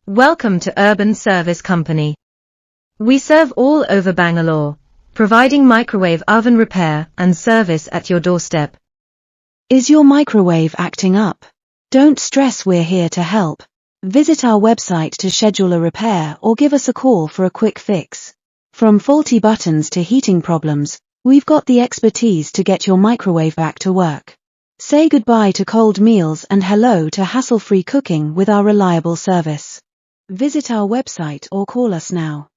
Welcome to Urban Service Company. We serve all over Bangalore, providing microwave oven repair and service at your doorstep. Is your microwave acting up? Don't stress, we're here to help. Visit our website to schedule a repair or give us a call for a quick fix. From faulty buttons to heating problems, we've got the expertise to get your microwave back to work. Say goodbye to cold meals and hello to hassle-free cooking with our reliable service. Visit our website or call us now.